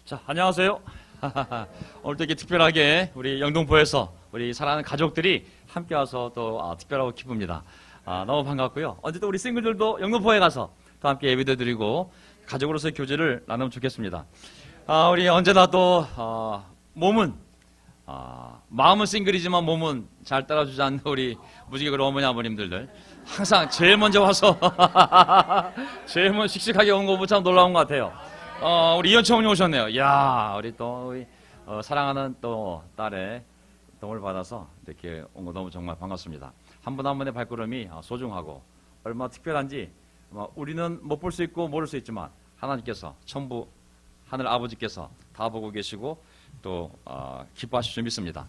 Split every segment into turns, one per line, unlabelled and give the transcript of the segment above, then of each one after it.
자, 안녕하세요. 오늘도 이렇게 특별하게 우리 영등포에서 우리 사랑하는 가족들이 함께 와서 또 특별하고 기쁩니다. 너무 반갑고요. 언제 또 우리 싱글들도 영등포에 가서 또 함께 예배도 드리고 가족으로서의 교제를 나누면 좋겠습니다. 우리 언제나 또 몸은 마음은 싱글이지만 몸은 잘 따라주지 않는 우리 무지개 어머니 아버님들 항상 제일 먼저 와서 제일 먼저 씩씩하게 온 거 보면 참 놀라운 것 같아요. 우리 이현채 어머니 오셨네요. 이야, 우리 또 우리 사랑하는 또 딸의 도움을 받아서 이렇게 온 거 너무 정말 반갑습니다. 한 분 한 분의 발걸음이 소중하고 얼마나 특별한지 우리는 못 볼 수 있고 모를 수 있지만 하나님께서 천부 하늘 아버지께서 다 보고 계시고 또 기뻐하실 줄 믿습니다.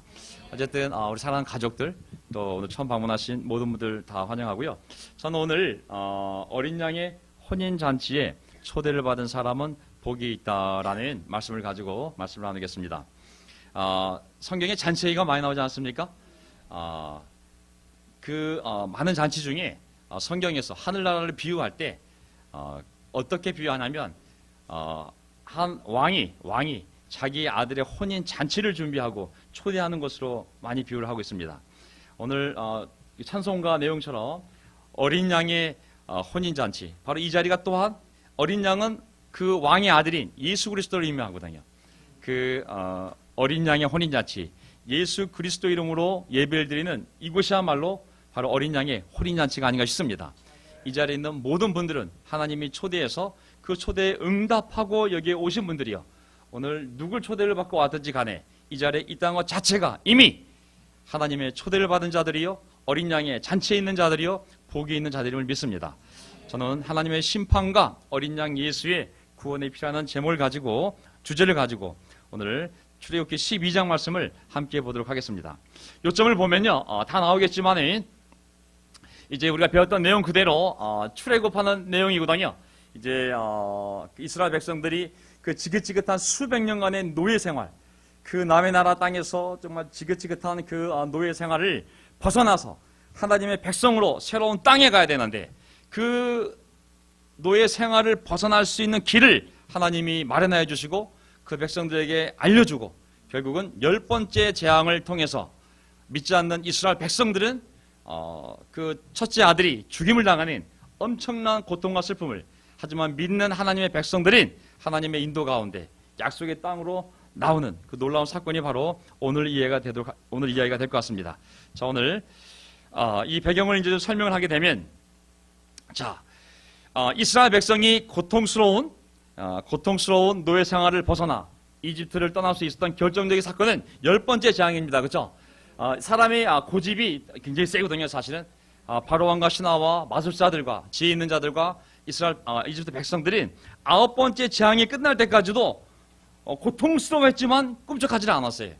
어쨌든 우리 사랑하는 가족들 또 오늘 처음 방문하신 모든 분들 다 환영하고요. 저는 오늘 어린 양의 혼인잔치에 초대를 받은 사람은 복이 있다라는 말씀을 가지고 말씀을 나누겠습니다. 성경에 잔치 얘기가 많이 나오지 않습니까? 많은 잔치 중에 성경에서 하늘나라를 비유할 때 어떻게 비유하냐면 한 왕이 자기 아들의 혼인 잔치를 준비하고 초대하는 것으로 많이 비유를 하고 있습니다. 오늘 찬송가 내용처럼 어린 양의 혼인 잔치, 바로 이 자리가 또한 어린 양은 그 왕의 아들인 예수 그리스도를 의미하거든요. 어린 양의 혼인 잔치, 예수 그리스도 이름으로 예배를 드리는 이곳이야말로 바로 어린 양의 혼인 잔치가 아닌가 싶습니다. 이 자리에 있는 모든 분들은 하나님이 초대해서 그 초대에 응답하고 여기에 오신 분들이요, 오늘 누굴 초대를 받고 왔든지 간에 이 자리에 있다는 것 자체가 이미 하나님의 초대를 받은 자들이요, 어린 양의 잔치에 있는 자들이요, 복이 있는 자들임을 믿습니다. 저는 하나님의 심판과 어린 양 예수의 구원에 필요한 제목을 가지고, 주제를 가지고 오늘 출애굽기 12장 말씀을 함께 보도록 하겠습니다. 요점을 보면요, 다 나오겠지만은 이제 우리가 배웠던 내용 그대로 출애굽하는 내용이거든요. 이제 이스라엘 백성들이 그 지긋지긋한 수백 년간의 노예 생활, 그 남의 나라 땅에서 정말 지긋지긋한 그 노예 생활을 벗어나서 하나님의 백성으로 새로운 땅에 가야 되는데, 그 노예 생활을 벗어날 수 있는 길을 하나님이 마련해 주시고 그 백성들에게 알려주고, 결국은 10번째 재앙을 통해서 믿지 않는 이스라엘 백성들은 그 첫째 아들이 죽임을 당하는 엄청난 고통과 슬픔을, 하지만 믿는 하나님의 백성들은 하나님의 인도 가운데 약속의 땅으로 나오는 그 놀라운 사건이 바로 오늘 이야기가 될 것 같습니다. 자, 오늘 이 배경을 이제 설명을 하게 되면, 이스라엘 백성이 고통스러운 노예 생활을 벗어나 이집트를 떠날 수 있었던 결정적인 사건은 10번째 재앙입니다. 그렇죠? 사람의 고집이 굉장히 세거든요. 사실은 바로왕과 신하와 마술사들과 지혜 있는 자들과 이집트 백성들은 9번째 재앙이 끝날 때까지도 고통스러워했지만 꿈쩍하지는 않았어요.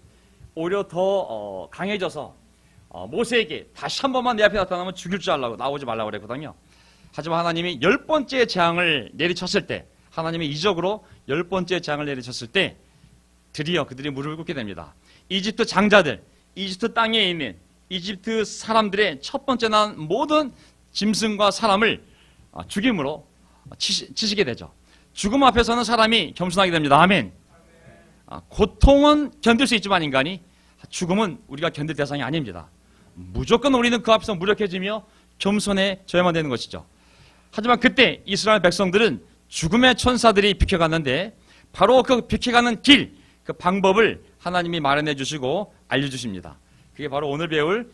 오히려 더 강해져서 모세에게 다시 한 번만 내 앞에 나타나면 죽일 줄 알라고, 나오지 말라고 그랬거든요. 하지만 하나님이 10번째 재앙을 내리쳤을 때, 하나님의 이적으로 10번째 재앙을 내리쳤을 때 드디어 그들이 무릎을 꿇게 됩니다. 이집트 장자들, 이집트 땅에 있는 이집트 사람들의 첫 번째 난 모든 짐승과 사람을 죽임으로 치시게 되죠. 죽음 앞에서는 사람이 겸손하게 됩니다. 아멘. 고통은 견딜 수 있지만 인간이, 죽음은 우리가 견딜 대상이 아닙니다. 무조건 우리는 그 앞에서 무력해지며 겸손해져야만 되는 것이죠. 하지만 그때 이스라엘 백성들은 죽음의 천사들이 비켜갔는데, 바로 그 비켜가는 길, 그 방법을 하나님이 마련해 주시고 알려주십니다. 그게 바로 오늘 배울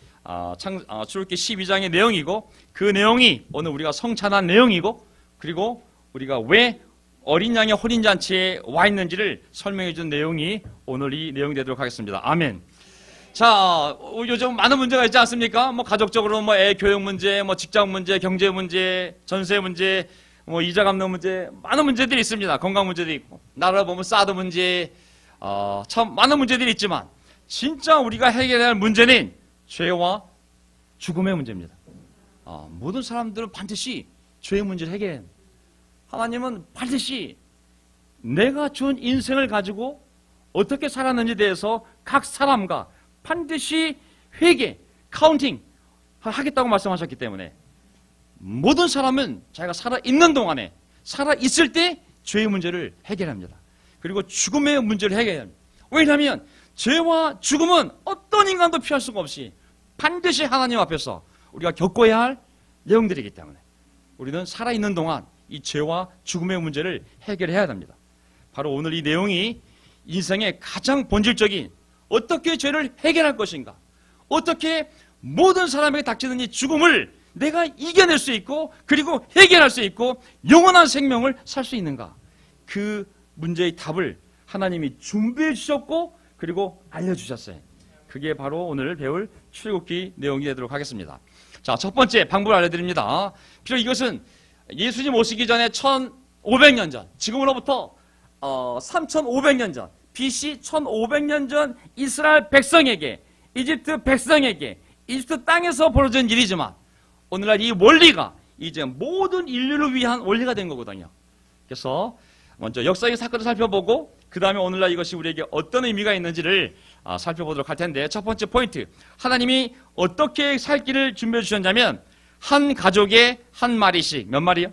출애굽기 12장의 내용이고, 그 내용이 오늘 우리가 성찬한 내용이고, 그리고 우리가 왜 어린 양의 혼인잔치에 와 있는지를 설명해 준 내용이 오늘 이 내용이 되도록 하겠습니다. 아멘. 자, 요즘 많은 문제가 있지 않습니까? 가족적으로 애 교육 문제, 직장 문제, 경제 문제, 전세 문제, 이자 갚는 문제, 많은 문제들이 있습니다. 건강 문제도 있고, 나라를 보면 사드 문제, 참 많은 문제들이 있지만, 진짜 우리가 해결해야 할 문제는 죄와 죽음의 문제입니다. 모든 사람들은 반드시 죄의 문제를 해결해야 합니다. 하나님은 반드시 내가 준 인생을 가지고 어떻게 살았는지에 대해서 각 사람과 반드시 회개, 카운팅 하겠다고 말씀하셨기 때문에, 모든 사람은 자기가 살아있는 동안에, 살아있을 때 죄의 문제를 해결합니다. 그리고 죽음의 문제를 해결해야 합니다. 왜냐하면 죄와 죽음은 어떤 인간도 피할 수가 없이 반드시 하나님 앞에서 우리가 겪어야 할 내용들이기 때문에 우리는 살아있는 동안 이 죄와 죽음의 문제를 해결해야 합니다. 바로 오늘 이 내용이 인생의 가장 본질적인 어떻게 죄를 해결할 것인가, 어떻게 모든 사람에게 닥치는 이 죽음을 내가 이겨낼 수 있고 그리고 해결할 수 있고 영원한 생명을 살 수 있는가, 그 문제의 답을 하나님이 준비해 주셨고 그리고 알려주셨어요. 그게 바로 오늘 배울 출애굽기 내용이 되도록 하겠습니다. 자, 첫 번째 방법을 알려드립니다. 비록 이것은 예수님 오시기 전에 1500년 전, 지금으로부터 3500년 전, BC 1500년 전 이스라엘 백성에게, 이집트 백성에게, 이집트 땅에서 벌어진 일이지만 오늘날 이 원리가 이제 모든 인류를 위한 원리가 된 거거든요. 그래서 먼저 역사의 사건을 살펴보고 그 다음에 오늘날 이것이 우리에게 어떤 의미가 있는지를 살펴보도록 할 텐데, 첫 번째 포인트, 하나님이 어떻게 살 길을 준비해 주셨냐면 한 가족에 한 마리씩, 몇 마리요?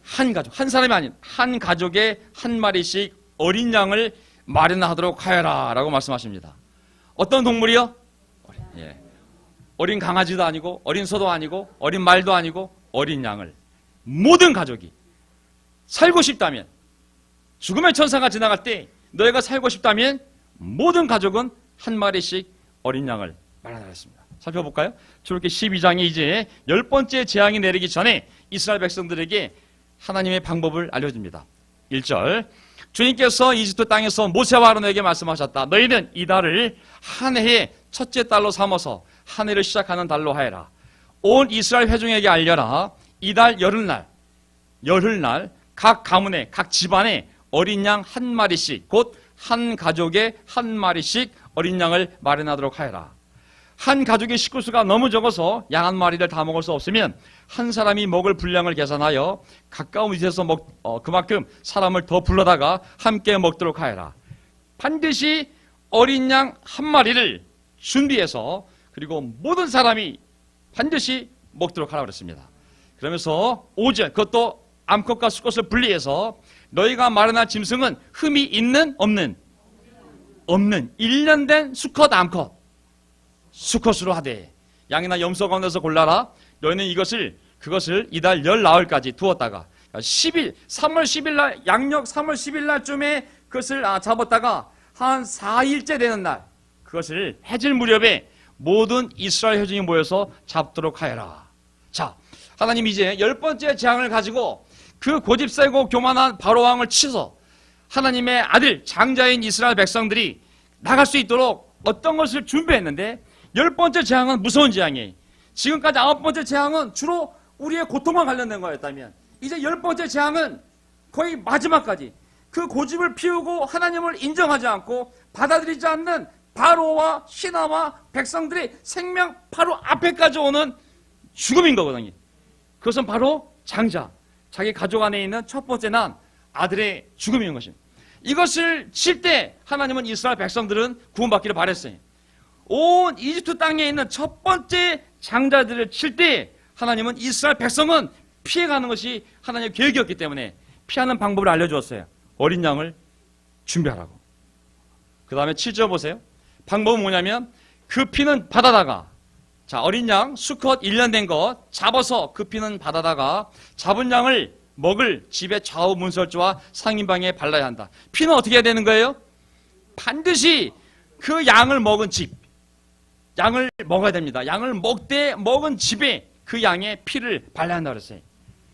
한 가족, 한 사람이 아닌 한 가족에 한 마리씩 어린 양을 마련하도록 하여라 라고 말씀하십니다. 어떤 동물이요? 어린 강아지도 아니고 어린 소도 아니고 어린 말도 아니고 어린 양을 모든 가족이 살고 싶다면, 죽음의 천사가 지나갈 때 너희가 살고 싶다면 모든 가족은 한 마리씩 어린 양을 마련하였습니다. 살펴볼까요? 출애굽기 12장이 이제 10번째 재앙이 내리기 전에 이스라엘 백성들에게 하나님의 방법을 알려줍니다. 1절, 주님께서 이집트 땅에서 모세와 아론에게 말씀하셨다. 너희는 이 달을 한 해의 첫째 달로 삼아서 한 해를 시작하는 달로 하여라. 온 이스라엘 회중에게 알려라. 이 달 열흘날 각 가문에, 각 집안에 어린 양 한 마리씩, 곧 한 가족에 한 마리씩 어린 양을 마련하도록 하여라. 한 가족의 식구수가 너무 적어서 양 한 마리를 다 먹을 수 없으면 한 사람이 먹을 분량을 계산하여 가까운 위치에서 그만큼 사람을 더 불러다가 함께 먹도록 하여라. 반드시 어린 양 한 마리를 준비해서 그리고 모든 사람이 반드시 먹도록 하라고 그랬습니다. 그러면서 5절, 그것도 암컷과 수컷을 분리해서 너희가 마련할 짐승은 흠이 있는 없는 1년 된 수컷 암컷 수컷으로 하되 양이나 염소 가운데서 골라라. 너희는 그것을 이달 열 나흘까지 두었다가 3월 10일 날, 양력 3월 10일 날쯤에 그것을 잡았다가 한 4일째 되는 날 그것을 해질 무렵에 모든 이스라엘 회중이 모여서 잡도록 하여라. 자, 하나님 이제 10번째 재앙을 가지고 그 고집세고 교만한 바로왕을 치서 하나님의 아들 장자인 이스라엘 백성들이 나갈 수 있도록 어떤 것을 준비했는데, 10번째 재앙은 무서운 재앙이에요. 지금까지 9번째 재앙은 주로 우리의 고통과 관련된 거였다면 이제 10번째 재앙은 거의 마지막까지 그 고집을 피우고 하나님을 인정하지 않고 받아들이지 않는 바로와 신하와 백성들의 생명 바로 앞에까지 오는 죽음인 거거든요. 그것은 바로 장자, 자기 가족 안에 있는 첫 번째 난 아들의 죽음인 것입니다. 이것을 칠 때 하나님은 이스라엘 백성들은 구원받기를 바랬어요. 온 이집트 땅에 있는 첫 번째 장자들을 칠 때 하나님은 이스라엘 백성은 피해가는 것이 하나님의 계획이었기 때문에 피하는 방법을 알려주었어요. 어린 양을 준비하라고. 그 다음에 7절 보세요. 방법은 뭐냐면 그 피는 바다다가, 자, 어린 양 수컷 1년 된 것 잡아서 그 피는 바다다가 잡은 양을 먹을 집의 좌우 문설주와 상인방에 발라야 한다. 피는 어떻게 해야 되는 거예요? 반드시 그 양을 먹은 집, 양을 먹어야 됩니다. 양을 먹은 집에 그 양의 피를 발라야 한다고 그랬어요.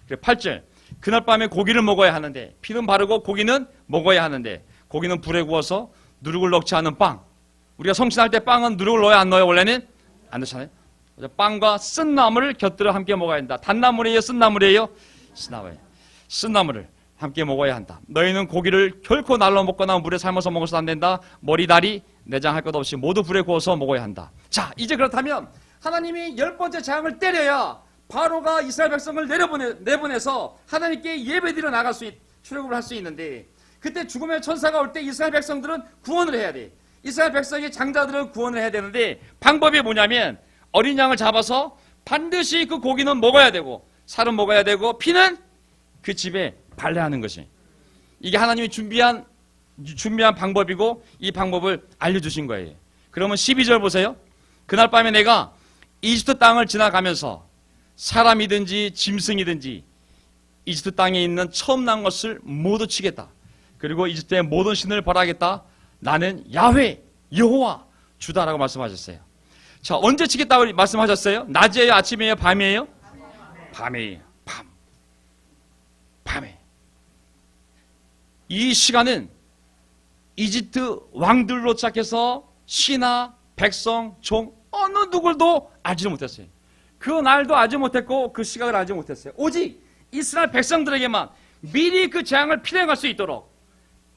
8절, 그날 밤에 고기를 먹어야 하는데, 피는 바르고 고기는 먹어야 하는데, 고기는 불에 구워서 누룩을 넣지 않은 빵. 우리가 성신할 때 빵은 누룩을 넣어야 안 넣어요? 원래는? 안 넣잖아요. 빵과 쓴 나물을 곁들여 함께 먹어야 한다. 단나물이에요? 쓴 나물이에요? 쓴 나물을 함께 먹어야 한다. 너희는 고기를 결코 날로 먹거나 물에 삶아서 먹어서는 안 된다. 머리, 다리, 내장 할 것 없이 모두 불에 구워서 먹어야 한다. 자, 이제 그렇다면 하나님이 10번째 재앙을 때려야 바로가 이스라엘 백성을 내보내서 하나님께 예배드려 나갈 출애굽을 할 수 있는데, 그때 죽음의 천사가 올 때 이스라엘 백성들은 구원을 해야 돼. 이스라엘 백성의 장자들은 구원을 해야 되는데, 방법이 뭐냐면 어린 양을 잡아서 반드시 그 고기는 먹어야 되고 살은 먹어야 되고 피는 그 집에 발라하는 것이. 이게 하나님이 준비한 방법이고 이 방법을 알려주신 거예요. 그러면 12절 보세요. 그날 밤에 내가 이집트 땅을 지나가면서 사람이든지 짐승이든지 이집트 땅에 있는 처음 난 것을 모두 치겠다. 그리고 이집트의 모든 신을 벌하겠다. 나는 야훼 여호와 주다라고 말씀하셨어요. 자, 언제 치겠다고 말씀하셨어요? 낮이에요? 아침이에요? 밤이에요? 밤이에요. 밤에. 이 시간은 이집트 왕들로 시작해서 신하, 백성, 종 어느 누구도 알지도 못했어요. 그 날도 알지 못했고 그 시각을 알지 못했어요. 오직 이스라엘 백성들에게만 미리 그 재앙을 필행할 수 있도록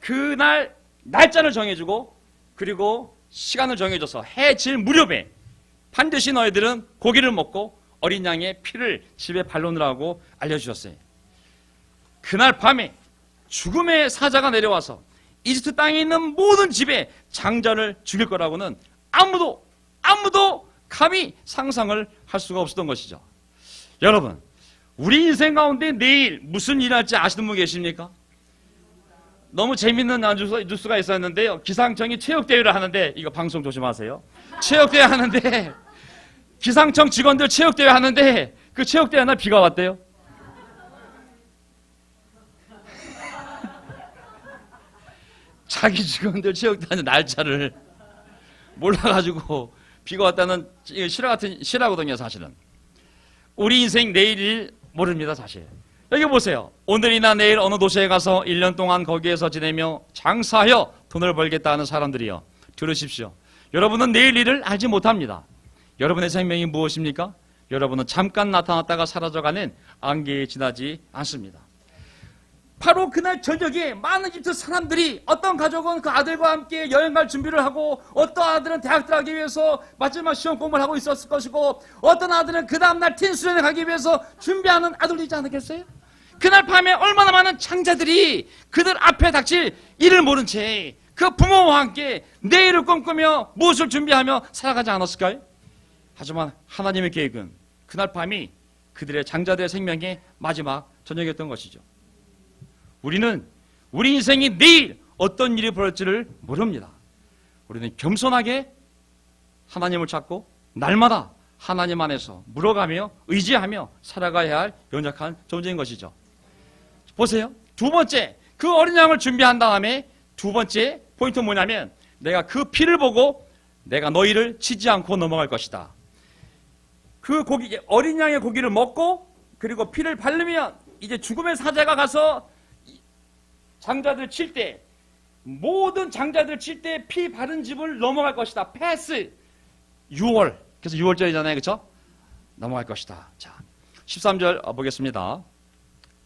그날 날짜를 정해주고 그리고 시간을 정해줘서 해질 무렵에 반드시 너희들은 고기를 먹고 어린 양의 피를 집에 발로느라고 알려주셨어요. 그날 밤에 죽음의 사자가 내려와서 이집트 땅에 있는 모든 집에 장자를 죽일 거라고는 아무도 감히 상상을 할 수가 없었던 것이죠. 여러분, 우리 인생 가운데 내일 무슨 일을 할지 아시는 분 계십니까? 너무 재밌는 뉴스가 있었는데요. 기상청이 체육대회를 하는데, 이거 방송 조심하세요. 체육대회 하는데, 기상청 직원들 체육대회 하는데, 그 체육대회 날 비가 왔대요. 자기 직원들 체육대회 하는 날짜를 몰라가지고 비가 왔다는 실화거든요, 사실은. 우리 인생 내일 모릅니다, 사실. 여기 보세요. 오늘이나 내일 어느 도시에 가서 1년 동안 거기에서 지내며 장사하여 돈을 벌겠다는 사람들이요. 들으십시오. 여러분은 내일 일을 알지 못합니다. 여러분의 생명이 무엇입니까? 여러분은 잠깐 나타났다가 사라져가는 안개에 지나지 않습니다. 바로 그날 저녁에 많은 이집트 사람들이 어떤 가족은 그 아들과 함께 여행 갈 준비를 하고 어떤 아들은 대학 들어가기 위해서 마지막 시험 공부를 하고 있었을 것이고 어떤 아들은 그 다음날 팀수련회 가기 위해서 준비하는 아들도 있지 않았겠어요? 그날 밤에 얼마나 많은 장자들이 그들 앞에 닥칠 일을 모른 채 그 부모와 함께 내일을 꿈꾸며 무엇을 준비하며 살아가지 않았을까요? 하지만 하나님의 계획은 그날 밤이 그들의 장자들의 생명의 마지막 저녁이었던 것이죠. 우리는 우리 인생이 내일 어떤 일이 벌어질지를 모릅니다. 우리는 겸손하게 하나님을 찾고 날마다 하나님 안에서 물어가며 의지하며 살아가야 할 연약한 존재인 것이죠. 보세요. 두 번째, 그 어린 양을 준비한 다음에 두 번째 포인트는 뭐냐면 내가 그 피를 보고 내가 너희를 치지 않고 넘어갈 것이다. 그 고기, 어린 양의 고기를 먹고 그리고 피를 바르면 이제 죽음의 사자가 가서 장자들 칠 때 모든 장자들 칠 때 피 바른 집을 넘어갈 것이다. 패스 6월. 그래서 6월절이잖아요. 그렇죠? 넘어갈 것이다. 자, 13절 보겠습니다.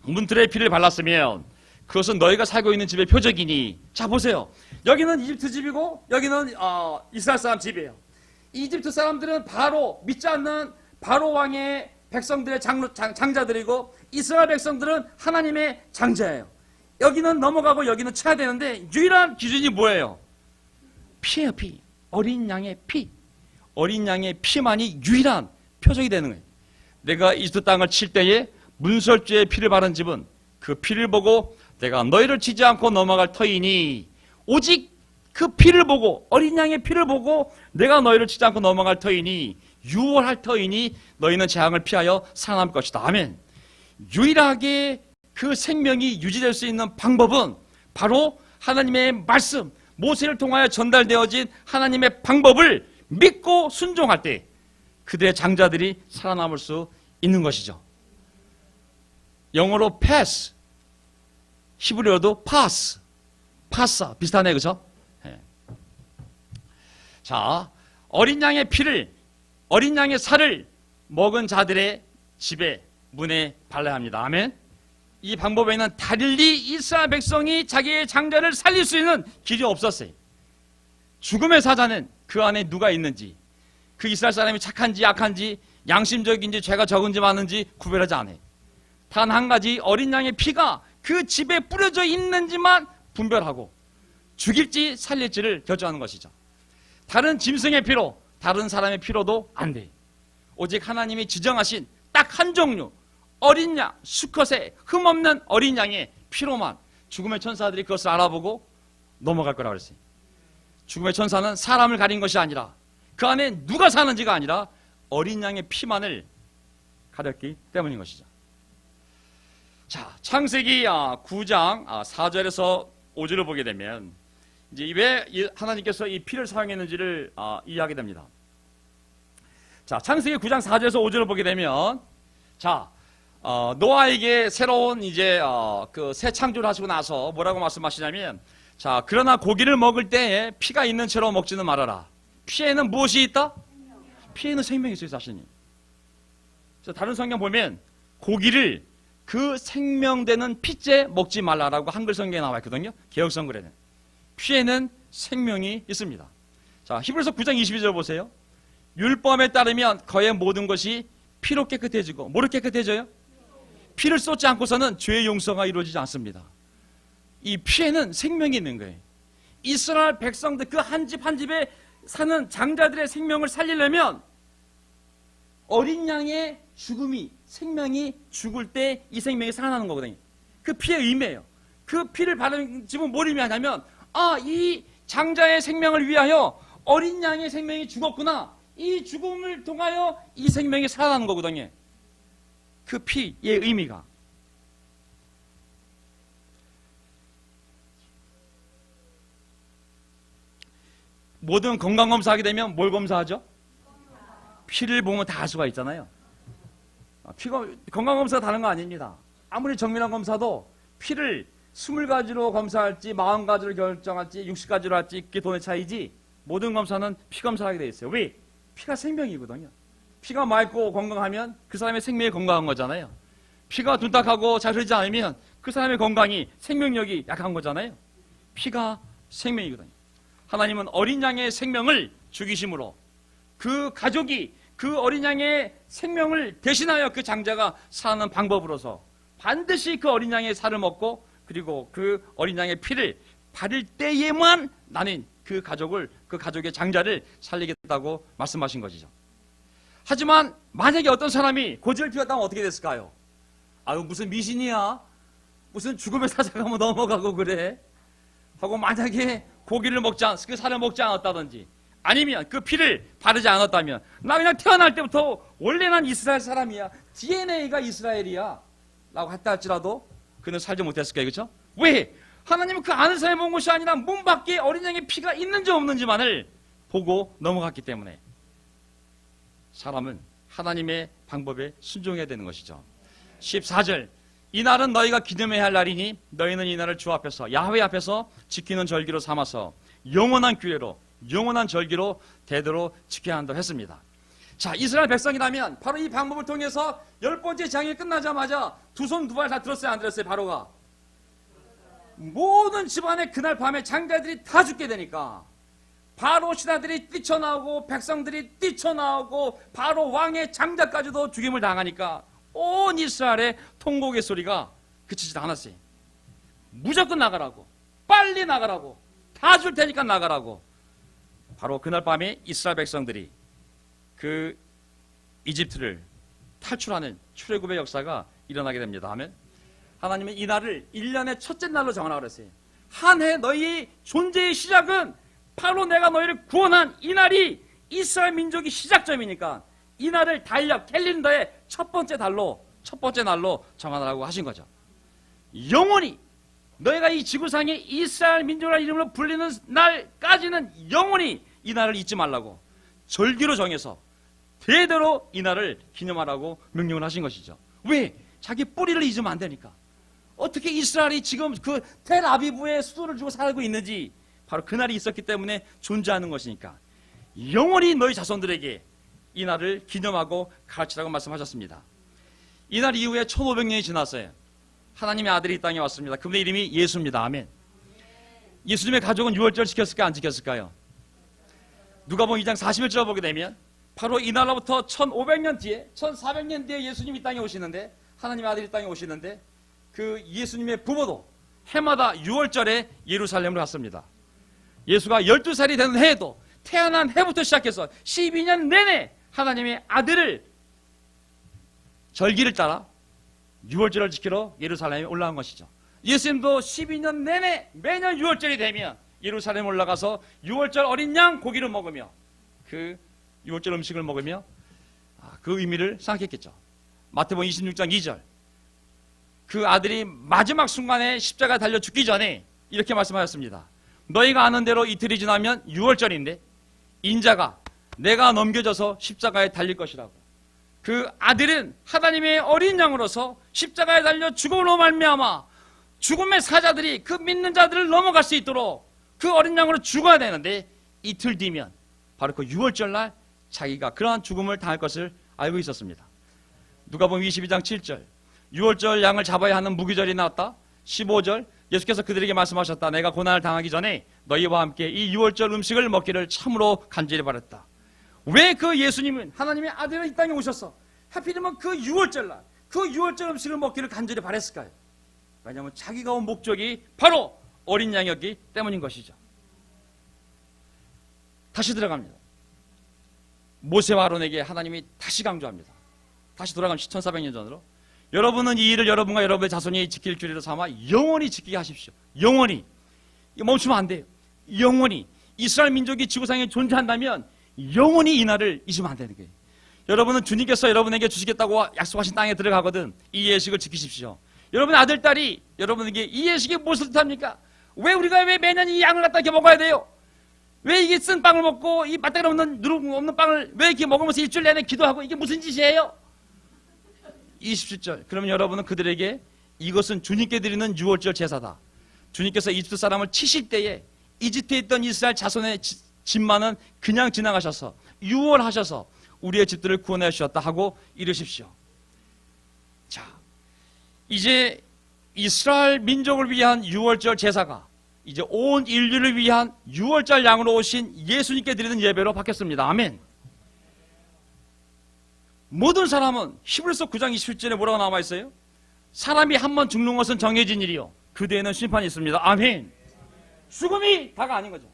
문틀에 피를 발랐으면 그것은 너희가 살고 있는 집의 표적이니. 자, 보세요. 여기는 이집트 집이고 여기는 이스라엘 사람 집이에요. 이집트 사람들은 바로 믿지 않는 바로 왕의 백성들의 장자들이고 이스라엘 백성들은 하나님의 장자예요. 여기는 넘어가고 여기는 쳐야 되는데 유일한 기준이 뭐예요? 피예요, 피. 어린 양의 피. 어린 양의 피만이 유일한 표적이 되는 거예요. 내가 이집트 땅을 칠 때에 문설주의 피를 바른 집은 그 피를 보고 내가 너희를 치지 않고 넘어갈 터이니 오직 그 피를 보고 어린 양의 피를 보고 내가 너희를 치지 않고 넘어갈 터이니 유월할 터이니 너희는 재앙을 피하여 살아남을 것이다. 아멘. 유일하게 그 생명이 유지될 수 있는 방법은 바로 하나님의 말씀, 모세를 통하여 전달되어진 하나님의 방법을 믿고 순종할 때 그들의 장자들이 살아남을 수 있는 것이죠. 영어로 pass, 히브리어도 pass, 파사 비슷하네, 그렇죠? 네. 자, 어린 양의 피를, 어린 양의 살을 먹은 자들의 집에 문에 발라야 합니다. 아멘. 이 방법에는 달리 이스라엘 백성이 자기의 장자를 살릴 수 있는 길이 없었어요. 죽음의 사자는 그 안에 누가 있는지, 그 이스라엘 사람이 착한지 약한지, 양심적인지 죄가 적은지 많은지 구별하지 않아요. 단 한 가지, 어린 양의 피가 그 집에 뿌려져 있는지만 분별하고 죽일지 살릴지를 결정하는 것이죠. 다른 짐승의 피로, 다른 사람의 피로도 안 돼. 오직 하나님이 지정하신 딱 한 종류, 어린 양, 수컷의 흠없는 어린 양의 피로만 죽음의 천사들이 그것을 알아보고 넘어갈 거라고 그랬어요. 죽음의 천사는 사람을 가린 것이 아니라 그 안에 누가 사는지가 아니라 어린 양의 피만을 가렸기 때문인 것이죠. 자, 창세기 9장 4절에서 5절을 보게 되면 이제 왜 하나님께서 이 피를 사용했는지를 이해하게 됩니다. 자, 창세기 9장 4절에서 5절을 보게 되면 자, 노아에게 새로운 이제 그 새 창조를 하시고 나서 뭐라고 말씀하시냐면 자, 그러나 고기를 먹을 때에 피가 있는 채로 먹지는 말아라. 피에는 무엇이 있다? 피에는 생명이 있어요, 자신이. 그래서 다른 성경 보면 고기를 그 생명되는 피째 먹지 말라라고 한글 성경에 나와 있거든요. 개역 성글에는 피에는 생명이 있습니다. 자, 히브리서 9장 22절 보세요. 율법에 따르면 거의 모든 것이 피로 깨끗해지고 뭐로 깨끗해져요? 피를 쏟지 않고서는 죄의 용서가 이루어지지 않습니다. 이 피에는 생명이 있는 거예요. 이스라엘 백성들 그 한 집 한 집에 사는 장자들의 생명을 살리려면 어린 양의 죽음이 생명이 죽을 때 이 생명이 살아나는 거거든요. 그 피의 의미예요. 그 피를 바른 집은 뭘 의미하냐면 이 장자의 생명을 위하여 어린 양의 생명이 죽었구나. 이 죽음을 통하여 이 생명이 살아나는 거거든요. 그 피의 의미가. 모든 건강검사하게 되면 뭘 검사하죠? 피를 보면 다 알 수가 있잖아요. 건강검사가 다른 거 아닙니다. 아무리 정밀한 검사도 피를 20가지로 검사할지 40가지로 결정할지 60가지로 할지 그게 돈의 차이지 모든 검사는 피 검사하게 되어 있어요. 왜? 피가 생명이거든요. 피가 맑고 건강하면 그 사람의 생명이 건강한 거잖아요. 피가 둔탁하고 잘 흐르지 않으면 그 사람의 건강이 생명력이 약한 거잖아요. 피가 생명이거든요. 하나님은 어린 양의 생명을 죽이심으로 그 가족이 그 어린 양의 생명을 대신하여 그 장자가 사는 방법으로서 반드시 그 어린 양의 살을 먹고 그리고 그 어린 양의 피를 바를 때에만 나는 그 가족의 장자를 살리겠다고 말씀하신 것이죠. 하지만 만약에 어떤 사람이 고지를 피웠다면 어떻게 됐을까요? 무슨 미신이야? 무슨 죽음의 사자가 넘어가고 그래? 하고 만약에 고기를 그 살을 먹지 않았다든지 아니면 그 피를 바르지 않았다면 나 그냥 태어날 때부터 원래 난 이스라엘 사람이야. DNA가 이스라엘이야. 라고 했다 할지라도 그는 살지 못했을 거예요. 그렇죠? 왜? 하나님은 그 안에서의 본 것이 아니라 문 밖에 어린 양의 피가 있는지 없는지만을 보고 넘어갔기 때문에 사람은 하나님의 방법에 순종해야 되는 것이죠. 14절 이날은 너희가 기념해야 할 날이니 너희는 이 날을 주 앞에서 야훼 앞에서 지키는 절기로 삼아서 영원한 규례로 영원한 절기로 대대로 지켜야 한다고 했습니다. 자, 이스라엘 백성이라면 바로 이 방법을 통해서 10번째 장이 끝나자마자 두 손 두 발 다 들었어요, 안 들었어요? 바로가 모든 집안에 그날 밤에 장자들이 다 죽게 되니까 바로 신하들이 뛰쳐나오고 백성들이 뛰쳐나오고 바로 왕의 장자까지도 죽임을 당하니까 온 이스라엘의 통곡의 소리가 그치지 않았어요. 무조건 나가라고, 빨리 나가라고, 다 줄 테니까 나가라고. 바로 그날 밤에 이스라엘 백성들이 그 이집트를 탈출하는 출애굽의 역사가 일어나게 됩니다. 아멘. 하나님은 이 날을 1년의 첫째 날로 정하라고 그랬어요. 한 해 너희 존재의 시작은 바로 내가 너희를 구원한 이 날이 이스라엘 민족의 시작점이니까 이 날을 달력 캘린더의 첫 번째 날로 정하라고 하신 거죠. 영원히 너희가 이 지구상에 이스라엘 민족이라는 이름으로 불리는 날까지는 영원히 이 날을 잊지 말라고 절기로 정해서 대대로 이 날을 기념하라고 명령을 하신 것이죠. 왜? 자기 뿌리를 잊으면 안 되니까. 어떻게 이스라엘이 지금 그 텔아비브에 수도를 주고 살고 있는지 바로 그날이 있었기 때문에 존재하는 것이니까 영원히 너희 자손들에게 이 날을 기념하고 가르치라고 말씀하셨습니다. 이 날 이후에 1500년이 지났어요. 하나님의 아들이 이 땅에 왔습니다. 그분의 이름이 예수입니다. 아멘. 예수님의 가족은 유월절 지켰을까 안 지켰을까요? 누가복음 2장 41절 보게 되면 바로 이 날로부터 1500년 뒤에 1400년 뒤에 예수님이 이 땅에 오시는데 하나님의 아들이 이 땅에 오시는데 그 예수님의 부모도 해마다 6월절에 예루살렘으로 갔습니다. 예수가 12살이 되는 해에도 태어난 해부터 시작해서 12년 내내 하나님의 아들을 절기를 따라 6월절을 지키러 예루살렘에 올라온 것이죠. 예수님도 12년 내내 매년 6월절이 되면 예루살렘 올라가서 6월절 어린 양 고기를 먹으며 그 6월절 음식을 먹으며 그 의미를 생각했겠죠. 마태복음 26장 2절, 그 아들이 마지막 순간에 십자가에 달려 죽기 전에 이렇게 말씀하셨습니다. 너희가 아는 대로 이틀이 지나면 6월절인데 인자가 내가 넘겨져서 십자가에 달릴 것이라고. 그 아들은 하나님의 어린 양으로서 십자가에 달려 죽음으로 말미암아 죽음의 사자들이 그 믿는 자들을 넘어갈 수 있도록 그 어린 양으로 죽어야 되는데 이틀 뒤면 바로 그 6월절 날 자기가 그러한 죽음을 당할 것을 알고 있었습니다. 누가복음 22장 7절, 6월절 양을 잡아야 하는 무기절이 나왔다. 15절, 예수께서 그들에게 말씀하셨다. 내가 고난을 당하기 전에 너희와 함께 이 6월절 음식을 먹기를 참으로 간절히 바랐다. 왜 그 예수님은 하나님의 아들은 이 땅에 오셨어? 하필이면 그 6월절 날, 그 6월절 음식을 먹기를 간절히 바랬을까요? 왜냐하면 자기가 온 목적이 바로 어린 양이었기 때문인 것이죠. 다시 들어갑니다. 모세와 아론에게 하나님이 다시 강조합니다. 다시 돌아가면 1400년 전으로. 여러분은 이 일을 여러분과 여러분의 자손이 지킬 줄이라 삼아 영원히 지키게 하십시오. 영원히. 이거 멈추면 안 돼요. 영원히. 이스라엘 민족이 지구상에 존재한다면 영원히 이 날을 잊으면 안 되는 거예요. 여러분은 주님께서 여러분에게 주시겠다고 약속하신 땅에 들어가거든 이 예식을 지키십시오. 여러분의 아들, 딸이 여러분에게 이 예식이 무엇을 뜻합니까? 왜 매년 이 양을 갖다 이렇게 먹어야 돼요? 왜 이게 쓴 빵을 먹고 이 맛대가 없는 누룩 없는 빵을 왜 이렇게 먹으면서 일주일 내내 기도하고 이게 무슨 짓이에요? 27절. 그러면 여러분은 그들에게 이것은 주님께 드리는 6월절 제사다. 주님께서 이집트 사람을 치실 때에 이집트에 있던 이스라엘 자손의 집만은 그냥 지나가셔서 유월하셔서 우리의 집들을 구원해 주셨다 하고 이르십시오. 자, 이제 이스라엘 민족을 위한 6월절 제사가 이제 온 인류를 위한 6월절 양으로 오신 예수님께 드리는 예배로 바뀌었습니다. 아멘. 모든 사람은 히브리서 9장 27절에 뭐라고 나와 있어요? 사람이 한 번 죽는 것은 정해진 일이요 그 뒤에는 심판이 있습니다. 아멘. 죽음이 다가 아닌 거죠.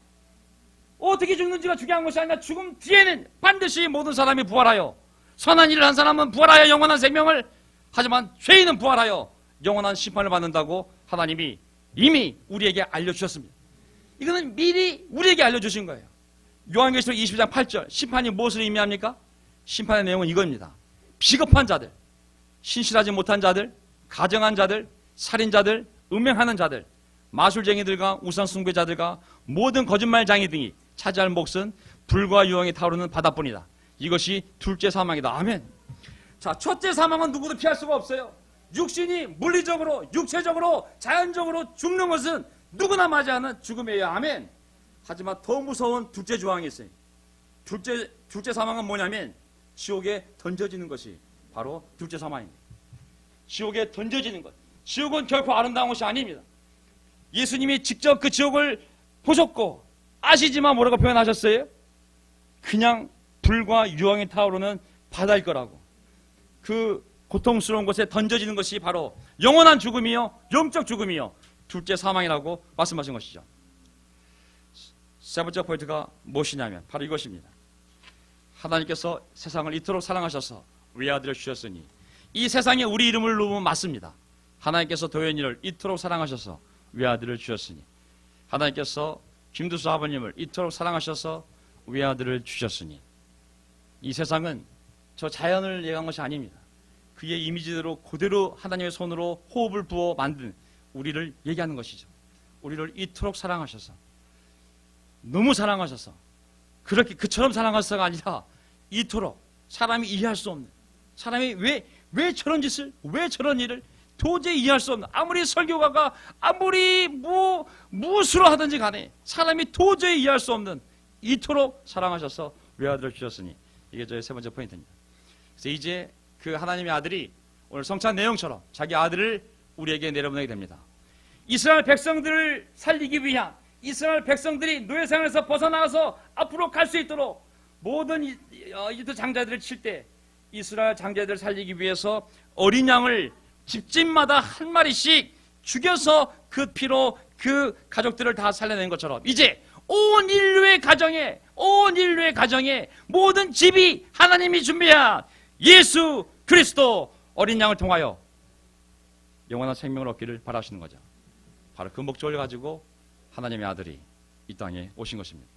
어떻게 죽는지가 중요한 것이 아니라 죽음 뒤에는 반드시 모든 사람이 부활하여 선한 일을 한 사람은 부활하여 영원한 생명을, 하지만 죄인은 부활하여 영원한 심판을 받는다고 하나님이 이미 우리에게 알려주셨습니다. 이거는 미리 우리에게 알려주신 거예요. 요한계시록 22장 8절 심판이 무엇을 의미합니까? 심판의 내용은 이겁니다. 비겁한 자들, 신실하지 못한 자들, 가정한 자들, 살인자들, 음행하는 자들, 마술쟁이들과 우상숭배자들과 모든 거짓말장이 등이 차지할 몫은 불과 유황이 타오르는 바다뿐이다. 이것이 둘째 사망이다. 아멘. 자, 첫째 사망은 누구도 피할 수가 없어요. 육신이 물리적으로, 육체적으로, 자연적으로 죽는 것은 누구나 맞이하는 죽음이에요. 아멘. 하지만 더 무서운 둘째 조항이 있어요. 둘째 사망은 뭐냐면 지옥에 던져지는 것이 바로 둘째 사망입니다. 지옥에 던져지는 것. 지옥은 결코 아름다운 것이 아닙니다. 예수님이 직접 그 지옥을 보셨고 아시지만 뭐라고 표현하셨어요? 그냥 불과 유황이 타오르는 바다일 거라고. 그 고통스러운 곳에 던져지는 것이 바로 영원한 죽음이요, 영적 죽음이요, 둘째 사망이라고 말씀하신 것이죠. 세 번째 포인트가 무엇이냐면 바로 이것입니다. 하나님께서 세상을 이토록 사랑하셔서 외아들을 주셨으니, 이 세상에 우리 이름을 놓으면 맞습니다. 하나님께서 도연이를 이토록 사랑하셔서 외아들을 주셨으니, 하나님께서 김두수 아버님을 이토록 사랑하셔서 외아들을 주셨으니, 이 세상은 저 자연을 얘기한 것이 아닙니다. 그의 이미지대로 그대로 하나님의 손으로 호흡을 부어 만든 우리를 얘기하는 것이죠. 우리를 이토록 사랑하셔서, 너무 사랑하셔서, 그렇게 그처럼 사랑하셔서가 아니라 이토록 사람이 이해할 수 없는, 사람이 왜 저런 짓을, 왜 저런 일을 도저히 이해할 수 없는, 아무리 설교가가 아무리 무엇으로 하든지 간에 사람이 도저히 이해할 수 없는 이토록 사랑하셔서 외아들을 주셨으니, 이게 저의 세 번째 포인트입니다. 그래서 이제 그 하나님의 아들이 오늘 성찬 내용처럼 자기 아들을 우리에게 내려보내게 됩니다. 이스라엘 백성들을 살리기 위한, 이스라엘 백성들이 노예 생활에서 벗어나서 앞으로 갈 수 있도록 모든 이집트 장자들을 칠 때 이스라엘 장자들을 살리기 위해서 어린 양을 집집마다 한 마리씩 죽여서 그 피로 그 가족들을 다 살려낸 것처럼, 이제 온 인류의 가정에 모든 집이 하나님이 준비한 예수 그리스도 어린 양을 통하여 영원한 생명을 얻기를 바라시는 거죠. 바로 그 목적을 가지고 하나님의 아들이 이 땅에 오신 것입니다.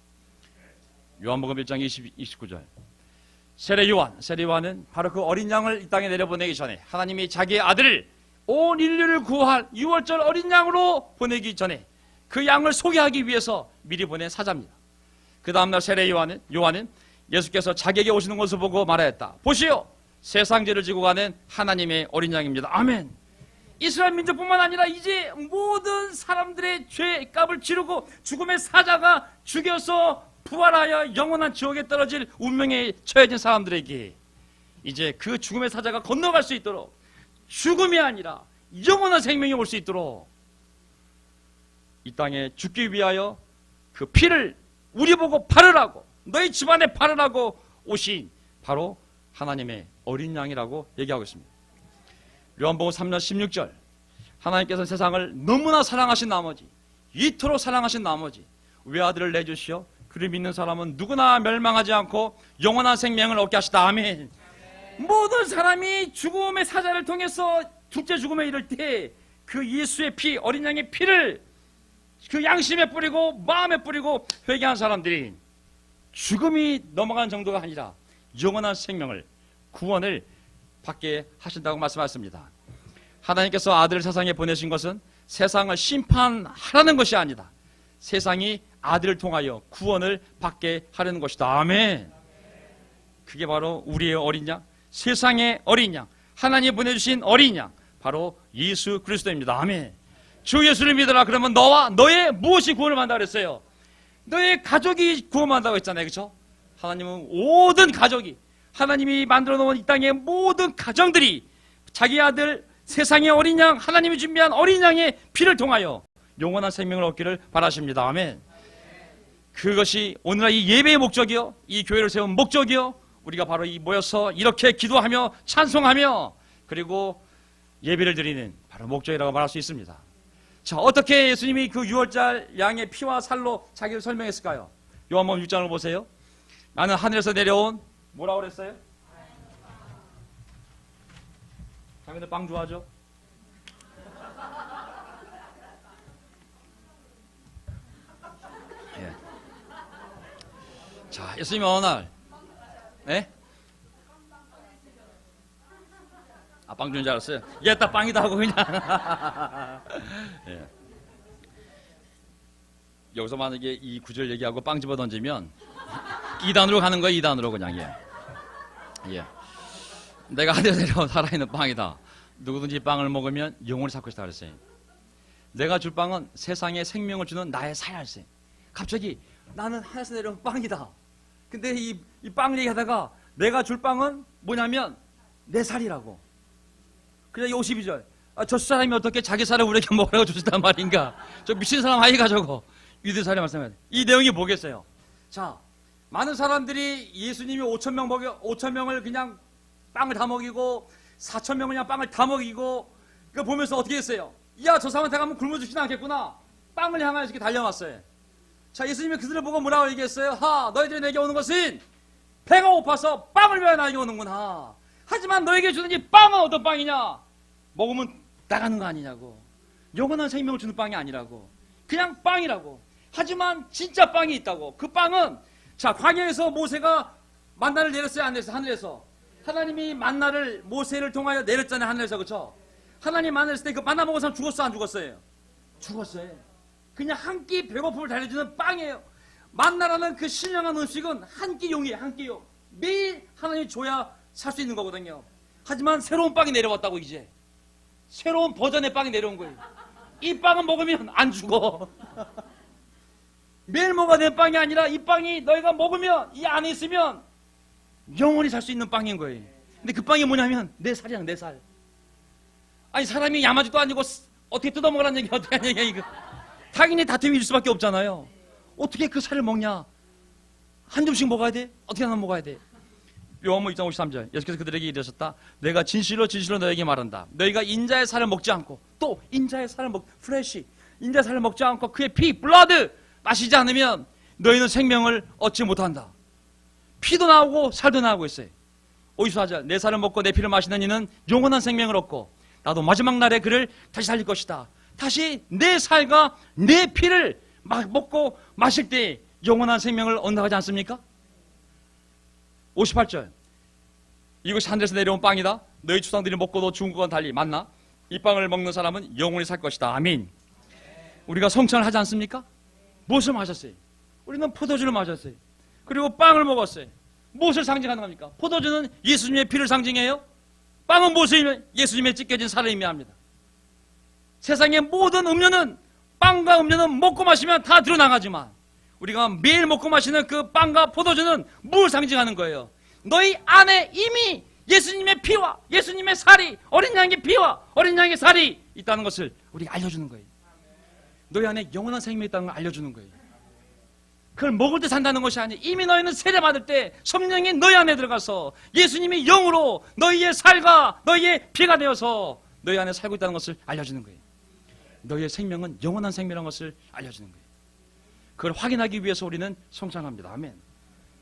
요한복음 1장 29절. 세례 요한은 바로 그 어린 양을 이 땅에 내려보내기 전에 하나님이 자기의 아들을 온 인류를 구할 6월절 어린 양으로 보내기 전에 그 양을 소개하기 위해서 미리 보낸 사자입니다. 그 다음날 세례 요한은 예수께서 자기에게 오시는 것을 보고 말하였다. 보시오, 세상 죄를 지고 가는 하나님의 어린 양입니다. 아멘. 이스라엘 민족뿐만 아니라 이제 모든 사람들의 죄값을 치르고 죽음의 사자가 죽여서 부활하여 영원한 지옥에 떨어질 운명에 처해진 사람들에게 이제 그 죽음의 사자가 건너갈 수 있도록, 죽음이 아니라 영원한 생명이 올 수 있도록 이 땅에 죽기 위하여 그 피를 우리 보고 바르라고, 너희 집안에 바르라고 오신 바로 하나님의 어린 양이라고 얘기하고 있습니다. 요한복음 3장 16절. 하나님께서 세상을 너무나 사랑하신 나머지, 이토록 사랑하신 나머지 외아들을 내주시어 그를 믿는 사람은 누구나 멸망하지 않고 영원한 생명을 얻게 하시다. 아멘. 모든 사람이 죽음의 사자를 통해서 둘째 죽음에 이를 때 그 예수의 피, 어린 양의 피를 그 양심에 뿌리고 마음에 뿌리고 회개한 사람들이 죽음이 넘어간 정도가 아니라 영원한 생명을, 구원을 받게 하신다고 말씀하셨습니다. 하나님께서 아들을 세상에 보내신 것은 세상을 심판하라는 것이 아니다. 세상이 아들을 통하여 구원을 받게 하려는 것이다. 아멘. 그게 바로 우리의 어린 양, 세상의 어린 양, 하나님이 보내주신 어린 양, 바로 예수 그리스도입니다. 아멘. 주 예수를 믿어라. 그러면 너와 너의 무엇이 구원을 받는다고 그랬어요? 너의 가족이 구원받는다고 했잖아요. 그렇죠? 하나님은 모든 가족이, 하나님이 만들어 놓은 이 땅의 모든 가정들이 자기 아들, 세상의 어린 양, 하나님이 준비한 어린 양의 피를 통하여 영원한 생명을 얻기를 바라십니다. 아멘. 그것이 오늘날 이 예배의 목적이요, 이 교회를 세운 목적이요, 우리가 바로 이 모여서 이렇게 기도하며 찬송하며 그리고 예배를 드리는 바로 목적이라고 말할 수 있습니다. 자, 어떻게 예수님이 그 6월절 양의 피와 살로 자기를 설명했을까요? 요한복음 6장을 보세요. 나는 하늘에서 내려온, 뭐라고 그랬어요? 자기들 빵 좋아하죠? 예. 자, 예수님이 어느 날, 예? 아, 빵 주는 줄 알았어요. 얘 딱 빵이다 하고 그냥. 예. 여기서 만약에 이 구절 얘기하고 빵 집어 던지면 2단으로 가는 거예요. 2단으로 그냥. 예. 예. 내가 하늘에 내려온 살아있는 빵이다. 누구든지 빵을 먹으면 영원히 살 것이다 그랬어요. 내가 줄 빵은 세상에 생명을 주는 나의 살알세. 갑자기 나는 하늘에서 내려온 빵이다. 근데 이 빵 얘기하다가 내가 줄 빵은 뭐냐면 내 살이라고. 그냥 52절. 아, 저 사람이 어떻게 자기 살을 우리에게 먹으라고 주셨단 말인가? 저 미친 사람 아이가 저거. 유대사례 말씀해. 이 내용이 뭐겠어요? 자, 많은 사람들이 예수님이 5,000명을 그냥 빵을 다 먹이고 4,000명을 그냥 빵을 다 먹이고 그거 보면서 어떻게 했어요? 야, 저 사람한테 가면 굶어 죽지는 않겠구나. 빵을 향하여 이렇게 달려왔어요. 자, 예수님이 그들을 보고 뭐라고 얘기했어요? 하, 너희들이 내게 오는 것은 배가 고파서 빵을 위하여 나에게 오는구나. 하지만 너에게 주는 이 빵은 어떤 빵이냐? 먹으면 나가는 거 아니냐고. 영원한 생명을 주는 빵이 아니라고. 그냥 빵이라고. 하지만 진짜 빵이 있다고. 그 빵은, 자, 광야에서 모세가 만나를 내렸어요, 안 내렸어요? 하늘에서. 하나님이 만나를 모세를 통하여 내렸잖아요, 하늘에서. 그렇죠? 하나님 만나 냈을 때 그 만나 먹은 사람 죽었어, 안 죽었어요? 죽었어요. 그냥 한 끼 배고픔을 달래주는 빵이에요. 만나라는 그 신령한 음식은 한 끼 용이에요, 한 끼 용. 매일 하나님이 줘야 살 수 있는 거거든요. 하지만 새로운 빵이 내려왔다고. 이제 새로운 버전의 빵이 내려온 거예요. 이 빵은 먹으면 안 죽어. 매일 먹어야 되는 빵이 아니라 이 빵이 너희가 먹으면, 이 안에 있으면 영원히 살 수 있는 빵인 거예요. 근데 그 빵이 뭐냐면 내 살이야, 내 살. 아니, 사람이 야마지도 아니고 어떻게 뜯어먹으라는 얘기야, 어떻게 하는 얘기야 이거. 당연히 다툼이 일 수밖에 없잖아요. 어떻게 그 살을 먹냐? 한 점씩 먹어야 돼? 어떻게 하나 먹어야 돼? 요한복음 2장 53절. 예수께서 그들에게 이르셨다. 내가 진실로 진실로 너에게 말한다. 너희가 인자의 살을 먹지 않고, 또 인자의 살을 플래시, 인자의 살을 먹지 않고 그의 피, 블러드 마시지 않으면 너희는 생명을 얻지 못한다. 피도 나오고 살도 나오고 있어요. 54절. 내 살을 먹고 내 피를 마시는 이는 영원한 생명을 얻고 나도 마지막 날에 그를 다시 살릴 것이다. 다시 내 살과 내 피를 막 먹고 마실 때 영원한 생명을 얻는다고 하지 않습니까? 58절. 이것이 하늘에서 내려온 빵이다. 너희 조상들이 먹고도 죽은 것과 달리 맞나? 이 빵을 먹는 사람은 영원히 살 것이다. 아멘. 우리가 성찬을 하지 않습니까? 무엇을 마셨어요? 우리는 포도주를 마셨어요. 그리고 빵을 먹었어요. 무엇을 상징하는 겁니까? 포도주는 예수님의 피를 상징해요. 빵은 무엇을 예수님의 찢겨진 살을 의미합니다. 세상의 모든 음료는, 빵과 음료는 먹고 마시면 다 드러나가지만 우리가 매일 먹고 마시는 그 빵과 포도주는 뭘 상징하는 거예요? 너희 안에 이미 예수님의 피와 예수님의 살이, 어린 양의 피와 어린 양의 살이 있다는 것을 우리가 알려주는 거예요. 너희 안에 영원한 생명이 있다는 걸 알려주는 거예요. 그걸 먹을 때 산다는 것이 아니에요. 이미 너희는 세례받을 때 성령이 너희 안에 들어가서 예수님이 영으로 너희의 살과 너희의 피가 되어서 너희 안에 살고 있다는 것을 알려주는 거예요. 너희의 생명은 영원한 생명이라는 것을 알려주는 거예요. 그걸 확인하기 위해서 우리는 성찬합니다. 아멘.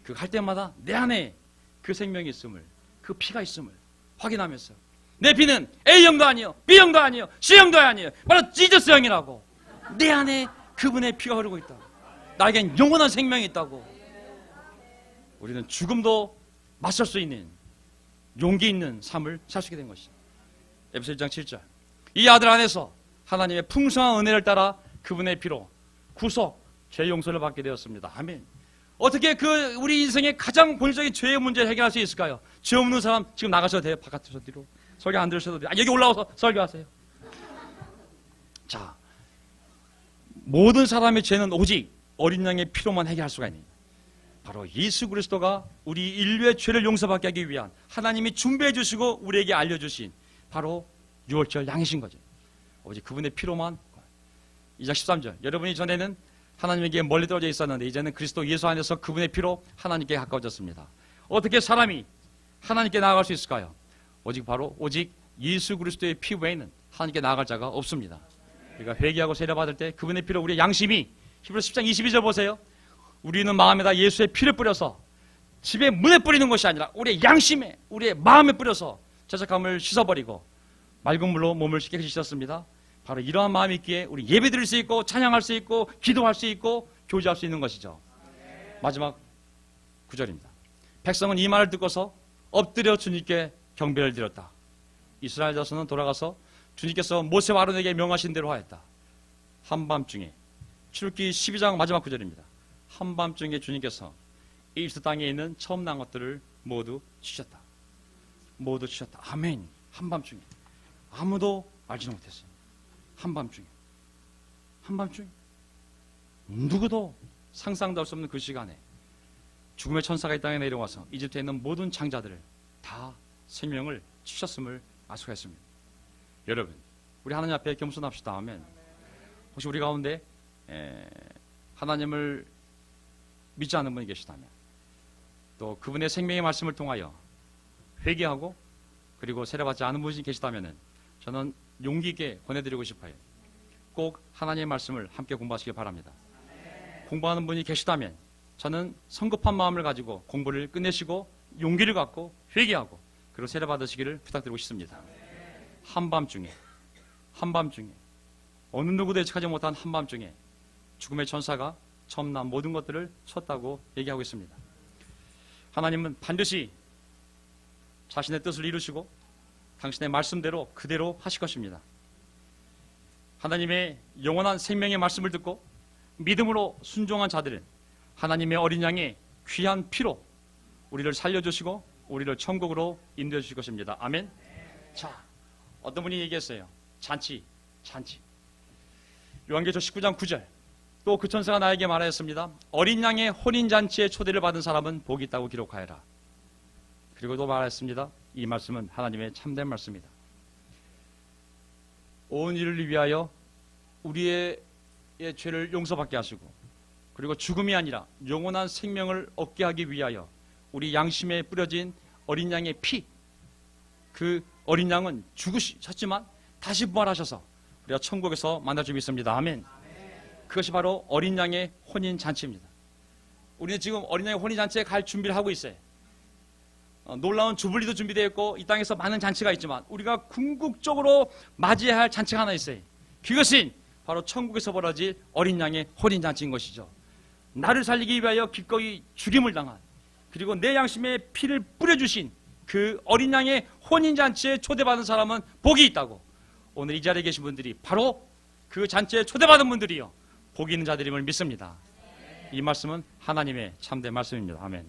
그거 할 때마다 내 안에 그 생명이 있음을, 그 피가 있음을 확인하면서 내 피는 A형도 아니요, B형도 아니요, C형도 아니요, 바로 지저스형이라고. 내 안에 그분의 피가 흐르고 있다. 나에겐 영원한 생명이 있다고. 우리는 죽음도 맞설 수 있는 용기 있는 삶을 살 수 있게 된 것이죠. 에베소 1장 7절. 이 아들 안에서 하나님의 풍성한 은혜를 따라 그분의 피로 구속, 죄 용서를 받게 되었습니다. 아멘. 어떻게 그 우리 인생의 가장 본질적인 죄의 문제를 해결할 수 있을까요? 죄 없는 사람 지금 나가셔도 돼요. 바깥에서 뒤로. 설교 안 들으셔도 돼요. 여기 올라와서 설교하세요. 자, 모든 사람의 죄는 오직 어린 양의 피로만 해결할 수가 있는, 바로 예수 그리스도가 우리 인류의 죄를 용서받게 하기 위한 하나님이 준비해 주시고 우리에게 알려주신 바로 유월절 양이신 거죠. 오직 그분의 피로만. 2장 13절. 여러분이 전에는 하나님에게 멀리 떨어져 있었는데 이제는 그리스도 예수 안에서 그분의 피로 하나님께 가까워졌습니다. 어떻게 사람이 하나님께 나아갈 수 있을까요? 오직 예수 그리스도의 피 외에는 하나님께 나아갈 자가 없습니다. 우리가 회개하고 세례받을 때 그분의 피로 우리의 양심이, 히브리서 10장 22절 보세요. 우리는 마음에다 예수의 피를 뿌려서 집에 문에 뿌리는 것이 아니라 우리의 양심에, 우리의 마음에 뿌려서 죄책감을 씻어버리고 맑은 물로 몸을 깨끗이 씻었습니다. 바로 이러한 마음이 있기에 우리 예배드릴 수 있고 찬양할 수 있고 기도할 수 있고 교제할 수 있는 것이죠. 마지막 9절입니다. 백성은 이 말을 듣고서 엎드려 주님께 경배를 드렸다. 이스라엘 자손은 돌아가서 주님께서 모세와 아론에게 명하신 대로 하였다. 한밤중에, 출애굽기 12장 마지막 9절입니다. 한밤중에 주님께서 이집트 땅에 있는 처음 난 것들을 모두 치셨다. 모두 치셨다. 아멘. 한밤중에 아무도 알지도 못했어요. 한밤중에 누구도 상상도 할 수 없는 그 시간에 죽음의 천사가 이 땅에 내려와서 이집트에 있는 모든 장자들을 다 생명을 치셨음을 알 수가 있습니다. 여러분, 우리 하나님 앞에 겸손합시다. 아멘. 혹시 우리 가운데 하나님을 믿지 않는 분이 계시다면, 또 그분의 생명의 말씀을 통하여 회개하고 그리고 세례받지 않은 분이 계시다면 저는 용기 있게 권해드리고 싶어요. 꼭 하나님의 말씀을 함께 공부하시기 바랍니다. 공부하는 분이 계시다면 저는 성급한 마음을 가지고 공부를 끝내시고 용기를 갖고 회개하고 그리고 세례받으시기를 부탁드리고 싶습니다. 한밤중에 어느 누구도 예측하지 못한 한밤중에 죽음의 천사가 처음 난 모든 것들을 쳤다고 얘기하고 있습니다. 하나님은 반드시 자신의 뜻을 이루시고 당신의 말씀대로 그대로 하실 것입니다. 하나님의 영원한 생명의 말씀을 듣고 믿음으로 순종한 자들은 하나님의 어린 양의 귀한 피로 우리를 살려주시고 우리를 천국으로 인도해 주실 것입니다. 아멘. 자, 어떤 분이 얘기했어요. 잔치. 요한계시록 19장 9절. 또 그 천사가 나에게 말하였습니다. 어린 양의 혼인잔치에 초대를 받은 사람은 복이 있다고 기록하여라. 그리고 또 말하였습니다. 이 말씀은 하나님의 참된 말씀이다. 온 인류를 위하여 우리의 죄를 용서받게 하시고 그리고 죽음이 아니라 영원한 생명을 얻게 하기 위하여 우리 양심에 뿌려진 어린 양의 피, 그 어린 양은 죽으셨지만 다시 부활하셔서 우리가 천국에서 만날 줄 믿습니다. 아멘. 그것이 바로 어린 양의 혼인잔치입니다. 우리는 지금 어린 양의 혼인잔치에 갈 준비를 하고 있어요. 놀라운 주불리도 준비되어 있고 이 땅에서 많은 잔치가 있지만 우리가 궁극적으로 맞이해야 할 잔치가 하나 있어요. 그것이 바로 천국에서 벌어질 어린 양의 혼인잔치인 것이죠. 나를 살리기 위하여 기꺼이 죽임을 당한, 그리고 내 양심에 피를 뿌려주신 그 어린 양의 혼인잔치에 초대받은 사람은 복이 있다고, 오늘 이 자리에 계신 분들이 바로 그 잔치에 초대받은 분들이요 복이 있는 자들임을 믿습니다. 이 말씀은 하나님의 참된 말씀입니다. 아멘.